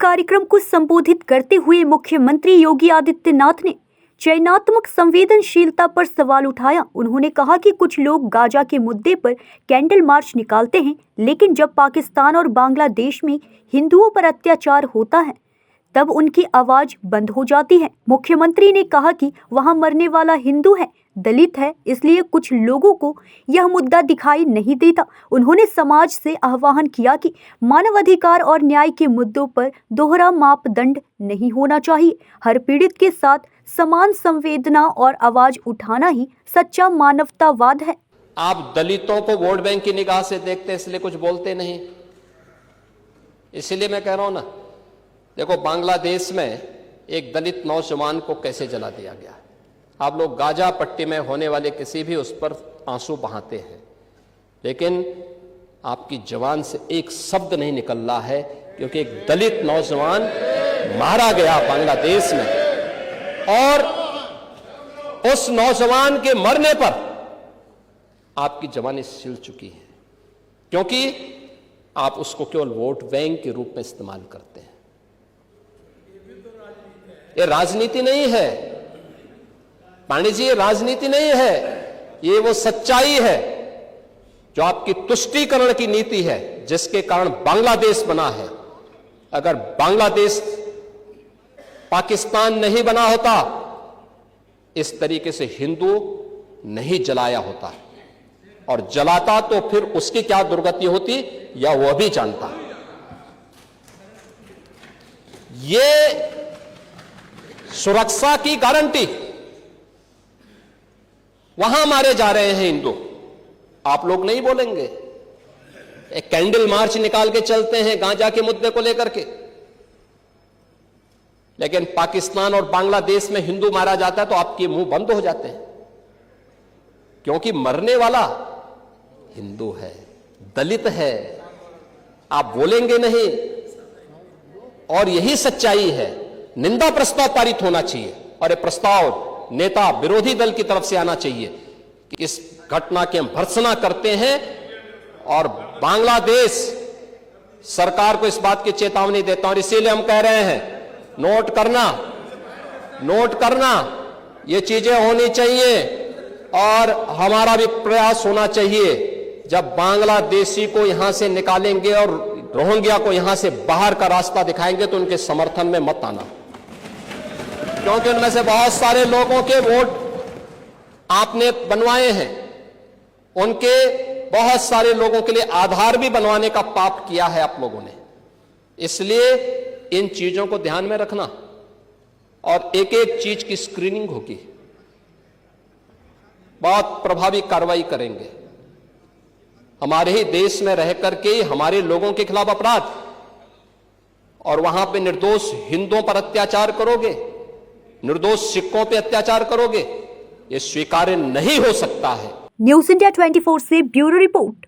कार्यक्रम को संबोधित करते हुए मुख्यमंत्री योगी आदित्यनाथ ने चयनात्मक संवेदनशीलता पर सवाल उठाया। उन्होंने कहा कि कुछ लोग गाजा के मुद्दे पर कैंडल मार्च निकालते हैं, लेकिन जब पाकिस्तान और बांग्लादेश में हिंदुओं पर अत्याचार होता है तब उनकी आवाज बंद हो जाती है। मुख्यमंत्री ने कहा कि वहां मरने वाला हिंदू है, दलित है, इसलिए कुछ लोगों को यह मुद्दा दिखाई नहीं देता। उन्होंने समाज से आह्वान किया कि मानवाधिकार और न्याय के मुद्दों पर दोहरा मापदंड नहीं होना चाहिए। हर पीड़ित के साथ समान संवेदना और आवाज उठाना ही सच्चा मानवतावाद है। आप दलितों को वोट बैंक की निगाह से देखते, इसलिए कुछ बोलते नहीं। इसीलिए मैं कह रहा हूं ना, देखो बांग्लादेश में एक दलित नौजवान को कैसे जला दिया गया है। आप लोग गाजा पट्टी में होने वाले किसी भी उस पर आंसू बहाते हैं, लेकिन आपकी जबान से एक शब्द नहीं निकल रहा है, क्योंकि एक दलित नौजवान मारा गया बांग्लादेश में, और उस नौजवान के मरने पर आपकी जबानें सिल चुकी हैं, क्योंकि आप उसको केवल वोट बैंक के रूप में इस्तेमाल करते हैं। ये राजनीति नहीं है पांडे जी, ये राजनीति नहीं है, ये वो सच्चाई है जो आपकी तुष्टीकरण की नीति है, जिसके कारण बांग्लादेश बना है। अगर बांग्लादेश पाकिस्तान नहीं बना होता, इस तरीके से हिंदू नहीं जलाया होता, और जलाता तो फिर उसकी क्या दुर्गति होती या वह भी जानता। ये सुरक्षा की गारंटी, वहां मारे जा रहे हैं हिंदू, आप लोग नहीं बोलेंगे। एक कैंडल मार्च निकाल के चलते हैं गाजा के मुद्दे को लेकर के, लेकिन पाकिस्तान और बांग्लादेश में हिंदू मारा जाता है तो आपके मुंह बंद हो जाते हैं, क्योंकि मरने वाला हिंदू है, दलित है, आप बोलेंगे नहीं। और यही सच्चाई है। निंदा प्रस्ताव पारित होना चाहिए, और यह प्रस्ताव नेता विरोधी दल की तरफ से आना चाहिए कि इस घटना की हम भर्त्सना करते हैं, और बांग्लादेश सरकार को इस बात की चेतावनी देता हूं। और इसीलिए हम कह रहे हैं, नोट करना, ये चीजें होनी चाहिए, और हमारा भी प्रयास होना चाहिए। जब बांग्लादेशी को यहां से निकालेंगे और रोहिंग्या को यहां से बाहर का रास्ता दिखाएंगे, तो उनके समर्थन में मत आना, क्योंकि उनमें से बहुत सारे लोगों के वोट आपने बनवाए हैं, उनके बहुत सारे लोगों के लिए आधार भी बनवाने का पाप किया है आप लोगों ने। इसलिए इन चीजों को ध्यान में रखना, और एक एक चीज की स्क्रीनिंग होगी, बहुत प्रभावी कार्रवाई करेंगे। हमारे ही देश में रह करके हमारे लोगों के खिलाफ अपराध, और वहां पे निर्दोष हिंदुओं पर अत्याचार करोगे, निर्दोष सिखों पे अत्याचार करोगे, ये स्वीकार्य नहीं हो सकता है। न्यूज़ इंडिया 24 से ब्यूरो रिपोर्ट।